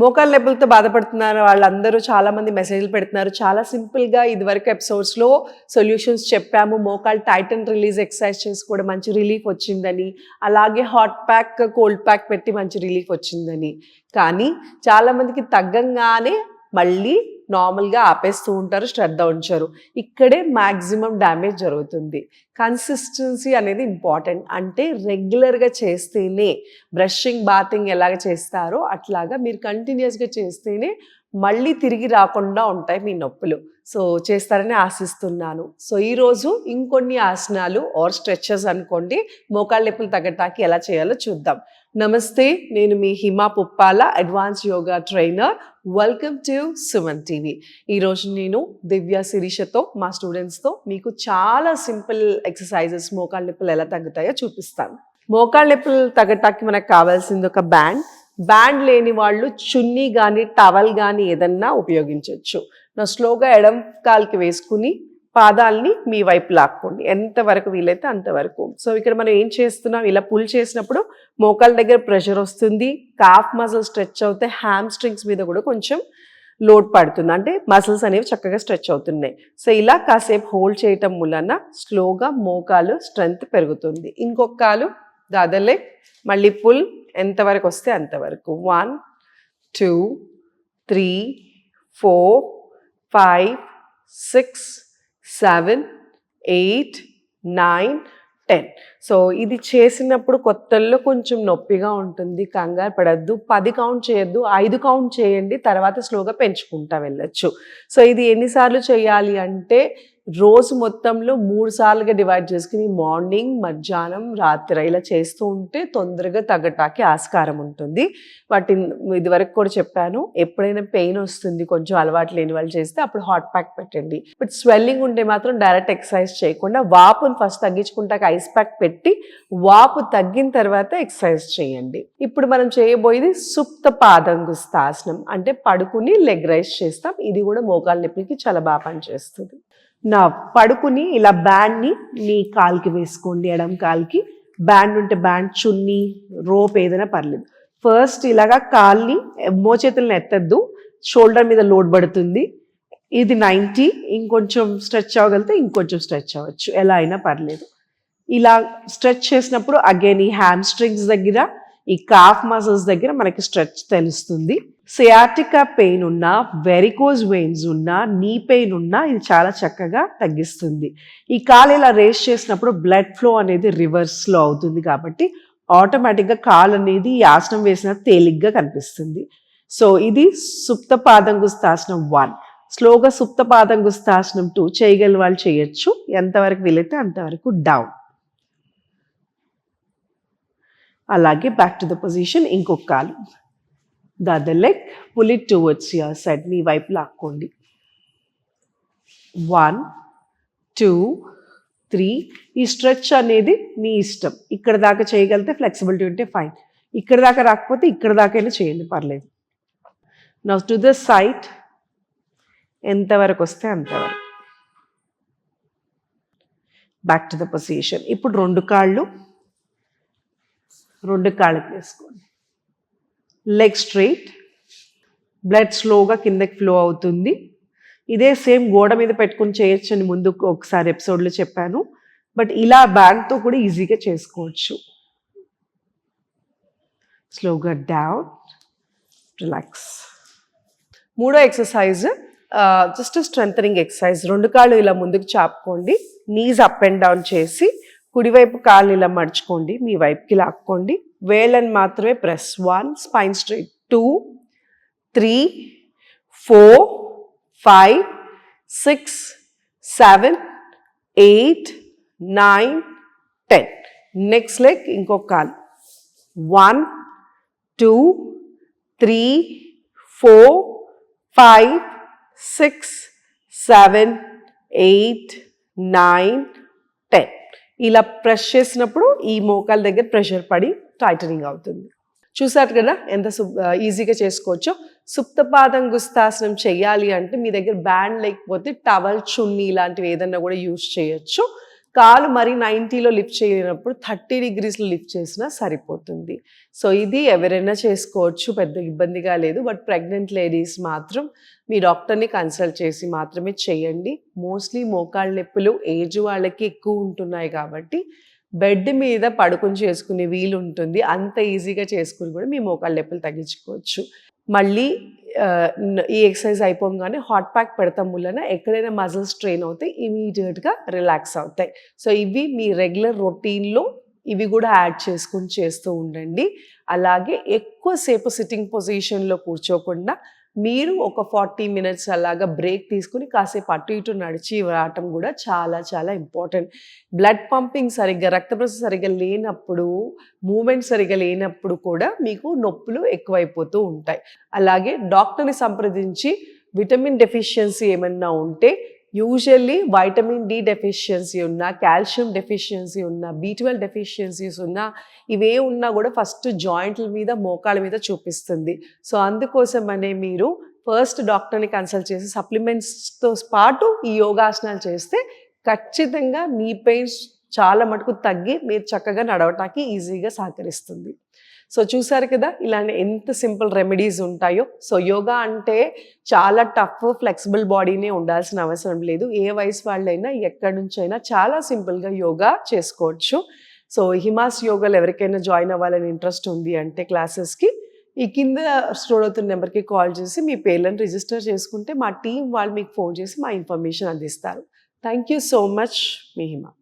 మోకాళ్ళ నొప్పులతో బాధపడుతున్నారు వాళ్ళందరూ చాలామంది మెసేజ్లు పెడుతున్నారు. చాలా సింపుల్గా ఇదివరకు ఎపిసోడ్స్లో సొల్యూషన్స్ చెప్పాము. మోకాళ్ళు టైటన్ రిలీజ్ ఎక్సర్సైజ్ చేసి కూడా మంచి రిలీఫ్ వచ్చిందని, అలాగే హాట్ ప్యాక్ కోల్డ్ ప్యాక్ పెట్టి మంచి రిలీఫ్ వచ్చిందని. కానీ చాలామందికి తగ్గంగానే మళ్ళీ నార్మల్గా ఆపేస్తూ ఉంటారు, శ్రద్ధ ఉంచారు. ఇక్కడే మ్యాక్సిమం డ్యామేజ్ జరుగుతుంది. కన్సిస్టెన్సీ అనేది ఇంపార్టెంట్. అంటే రెగ్యులర్గా చేస్తేనే, బ్రషింగ్ బాతింగ్ ఎలాగ చేస్తారో అట్లాగా మీరు కంటిన్యూస్గా చేస్తేనే మళ్ళీ తిరిగి రాకుండా ఉంటాయి మీ నొప్పులు. సో చేస్తారని ఆశిస్తున్నాను. సో ఈరోజు ఇంకొన్ని ఆసనాలు ఆర్ స్ట్రెచెస్ అనుకోండి మోకాళ్ళ నొప్పులు తగ్గటానికి ఎలా చేయాలో చూద్దాం. నమస్తే, నేను మీ Hima Puppala, advance yoga trainer. Welcome to Suman TV. ఈరోజు నేను దివ్య శిరీషతో మా స్టూడెంట్స్తో మీకు చాలా సింపుల్ ఎక్సర్సైజెస్ మోకాళ్ళ నొప్పులు ఎలా తగ్గుతాయో చూపిస్తాను. మోకాళ్ళ నొప్పులు తగ్గటానికి మనకు కావాల్సింది ఒక బ్యాండ్ లేని వాళ్ళు చున్నీ కానీ టవల్ కానీ ఏదన్నా ఉపయోగించవచ్చు. నా స్లోగా ఎడం కాలికి వేసుకుని పాదాలని మీ వైపు లాక్కోండి, ఎంతవరకు వీలైతే అంతవరకు. సో ఇక్కడ మనం ఏం చేస్తున్నాం, ఇలా పుల్ చేసినప్పుడు మోకాళ్ళ దగ్గర ప్రెషర్ వస్తుంది, కాఫ్ మజిల్ స్ట్రెచ్ అవుతాయి, హ్యామ్ స్ట్రింగ్స్ మీద కూడా కొంచెం లోడ్ పడుతుంది, అంటే మసిల్స్ అనేవి చక్కగా స్ట్రెచ్ అవుతున్నాయి. సో ఇలా కాసేపు హోల్డ్ చేయటం వలన స్లోగా మోకాలు స్ట్రెంగ్త్ పెరుగుతుంది. ఇంకొక కాలు దాదలే, మళ్ళీ పుల్ ఎంతవరకు వస్తే అంతవరకు. 1 2 3 4 5 6 7 8 9 10. సో ఇది చేసినప్పుడు కొత్తల్లో కొంచెం నొప్పిగా ఉంటుంది, కంగారు పడద్దు. 10 కౌంట్ చేయొద్దు, 5 కౌంట్ చేయండి, తర్వాత స్లోగా పెంచుకుంటా వెళ్ళొచ్చు. సో ఇది ఎన్నిసార్లు చేయాలి అంటే రోజు మొత్తంలో 3 సార్లుగా డివైడ్ చేసుకుని మార్నింగ్, మధ్యాహ్నం, రాత్రి ఇలా చేస్తూ ఉంటే తొందరగా తగ్గటానికి ఆస్కారం ఉంటుంది. వాటి ఇదివరకు కూడా చెప్పాను, ఎప్పుడైనా పెయిన్ వస్తుంది కొంచెం అలవాటు లేని వాళ్ళు చేస్తే అప్పుడు హాట్ ప్యాక్ పెట్టండి. బట్ స్వెల్లింగ్ ఉంటే మాత్రం డైరెక్ట్ ఎక్సర్సైజ్ చేయకుండా వాపుని ఫస్ట్ తగ్గించుకుంటాక ఐస్ ప్యాక్ పెట్టి వాపు తగ్గిన తర్వాత ఎక్సర్సైజ్ చేయండి. ఇప్పుడు మనం చేయబోయేది సుప్త పాదంగుస్తాసనం, అంటే పడుకుని లెగ్ రైజ్ చేస్తాం. ఇది కూడా మోకాళ్ళ నొప్పికి చాలా బాగా పనిచేస్తుంది. నా పడుకుని ఇలా బ్యాండ్ని మీ కాలికి వేసుకోండి, ఎడం కాలికి. బ్యాండ్ ఉంటే బ్యాండ్, చున్నీ, రోప్ ఏదైనా పర్లేదు. ఫస్ట్ ఇలాగా కాల్ని మోచేతులను ఎత్తద్దు, షోల్డర్ మీద లోడ్ పడుతుంది. ఇది 90, ఇంకొంచెం స్ట్రెచ్ అవ్వగలిగితే ఇంకొంచెం స్ట్రెచ్ అవ్వచ్చు, ఎలా అయినా పర్లేదు. ఇలా స్ట్రెచ్ చేసినప్పుడు అగైన్ ఈ హ్యామ్ స్ట్రింగ్స్ దగ్గర, ఈ కాఫ్ మసిల్స్ దగ్గర మనకి స్ట్రెచ్ తెలుస్తుంది. సియాటికా పెయిన్ ఉన్నా, వెరికోజ్ వెయిన్స్ ఉన్నా, నీ పెయిన్ ఉన్నా ఇది చాలా చక్కగా తగ్గిస్తుంది. ఈ కాలు ఇలా రేస్ చేసినప్పుడు బ్లడ్ ఫ్లో అనేది రివర్స్లో అవుతుంది, కాబట్టి ఆటోమేటిక్గా కాలు అనేది ఈ ఆసనం వేసిన తేలిగ్గా కనిపిస్తుంది. సో ఇది సుప్త పాదంగుస్తాసనం 1. స్లోగా సుప్త పాదంగుస్తాసనం 2 చేయగల వాళ్ళు చేయొచ్చు, ఎంతవరకు వీలైతే అంతవరకు డౌన్. అలాగే బ్యాక్ టు ద పొజిషన్. ఇంకొక కాలు the other leg, pull it towards your side, మీ వైపు లాక్కోండి. 1 2 3. ఈ స్ట్రెచ్ అనేది మీ ఇష్టం, ఇక్కడ దాకా చేయగలిగితే ఫ్లెక్సిబిలిటీ ఉంటే ఫైన్, ఇక్కడ దాకా రాకపోతే ఇక్కడ దాకైనా చేయండి, పర్లేదు. నౌ టు ద సైడ్, ఎంతవరకు వస్తే అంతవరకు. Back to the position. ఇప్పుడు రెండు కాళ్ళకి వేసుకోండి. లెగ్ స్ట్రైట్, బ్లడ్ స్లోగా కిందకి ఫ్లో అవుతుంది. ఇదే సేమ్ గోడ మీద పెట్టుకుని చేయొచ్చు అని ముందు ఒకసారి ఎపిసోడ్లో చెప్పాను, బట్ ఇలా బ్యాండ్తో కూడా ఈజీగా చేసుకోవచ్చు. స్లోగా డౌన్, రిలాక్స్. మూడో ఎక్సర్సైజ్ జస్ట్ స్ట్రెంథనింగ్ ఎక్సర్సైజ్. రెండు కాళ్ళు ఇలా ముందుకు చాపుకోండి, నీస్ అప్ అండ్ డౌన్ చేసి కుడివైపు కాళ్ళు ఇలా మడుచుకోండి, మీ వైపుకి లాక్కోండి. వేళ్ళని మాత్రమే press. 1 spine straight, 2 3 4 5 6 7 8 9 10. Next leg ఇంకొక కాలు. 1 2 3 4 5 6 7 8 9 10. ఇలా ప్రెస్ చేసినప్పుడు ఈ మోకాల దగ్గర ప్రెషర్ పడి టైటనింగ్ అవుతుంది. చూసారు కదా ఎంత ఈజీగా చేసుకోవచ్చో. సుప్త పాదంగుస్తాసనం చేయాలి అంటే మీ దగ్గర బ్యాండ్ లేకపోతే టవల్, చున్నీ ఇలాంటివి ఏదన్నా కూడా యూజ్ చేయొచ్చు. కాలు మరి 90లో లిఫ్ట్ చేయనప్పుడు 30 డిగ్రీస్లో లిఫ్ట్ చేసినా సరిపోతుంది. సో ఇది ఎవరైనా చేసుకోవచ్చు, పెద్ద ఇబ్బందిగా లేదు. బట్ ప్రెగ్నెంట్ లేడీస్ మాత్రం మీ డాక్టర్ని కన్సల్ట్ చేసి మాత్రమే చేయండి. మోస్ట్లీ మోకాళ్ళ నొప్పులు ఏజ్ వాళ్ళకి ఎక్కువ ఉంటున్నాయి కాబట్టి బెడ్ మీద పడుకుని చేసుకునే వీలు ఉంటుంది. అంత ఈజీగా చేసుకుని కూడా మీ మోకాళ్ళ నొప్పులు తగ్గించుకోవచ్చు. మళ్ళీ ఈ ఎక్సర్సైజ్ అయిపోగానే హాట్ ప్యాక్ పెడతాం వలన ఎక్కడైనా మజిల్స్ స్ట్రెయిన్ అవుతాయి, ఇమీడియట్గా రిలాక్స్ అవుతాయి. సో ఇవి మీ రెగ్యులర్ రొటీన్లో ఇవి కూడా యాడ్ చేసుకుని చేస్తూ ఉండండి. అలాగే ఎక్కువసేపు సిట్టింగ్ పొజిషన్లో కూర్చోకుండా మీరు ఒక 40 మినిట్స్ అలాగా బ్రేక్ తీసుకుని కాసేపు అటు ఇటు నడిచి రావటం కూడా చాలా చాలా ఇంపార్టెంట్. బ్లడ్ పంపింగ్ సరిగ్గా, రక్త ప్రసరణ సరిగ్గా లేనప్పుడు, మూమెంట్ సరిగ్గా లేనప్పుడు కూడా మీకు నొప్పులు ఎక్కువైపోతూ ఉంటాయి. అలాగే డాక్టర్ని సంప్రదించి విటమిన్ డెఫిషియన్సీ ఏమన్నా ఉంటే, యూజువల్లీ వైటమిన్ డి డెఫిషియన్సీ ఉన్నా, కాల్షియం డెఫిషియన్సీ ఉన్నా, B12 డెఫిషియన్సీస్ ఉన్నా, ఇవే ఉన్నా కూడా ఫస్ట్ జాయింట్ల మీద, మోకాళ్ళ మీద చూపిస్తుంది. సో అందుకోసమనే మీరు ఫస్ట్ డాక్టర్ని కన్సల్ట్ చేసి సప్లిమెంట్స్తో పాటు ఈ యోగాసనాలు చేస్తే ఖచ్చితంగా మీ పెయిన్స్ చాలా మటుకు తగ్గి మీరు చక్కగా నడవటానికి ఈజీగా సహకరిస్తుంది. సో చూసారు కదా ఇలానే ఎంత సింపుల్ రెమెడీస్ ఉంటాయో. సో యోగా అంటే చాలా టఫ్ ఫ్లెక్సిబుల్ బాడీనే ఉండాల్సిన అవసరం లేదు. ఏ వయసు వాళ్ళైనా ఎక్కడి నుంచైనా చాలా సింపుల్గా యోగా చేసుకోవచ్చు. సో హిమాస్ యోగాలో ఎవరికైనా జాయిన్ అవ్వాలని ఇంట్రెస్ట్ ఉంది అంటే క్లాసెస్కి ఈ కింద స్క్రోల్ అవుతున్న నెంబర్కి కాల్ చేసి మీ పేర్లను రిజిస్టర్ చేసుకుంటే మా టీం వాళ్ళు మీకు ఫోన్ చేసి మా ఇన్ఫర్మేషన్ అందిస్తారు. Thank you so much, me Hima.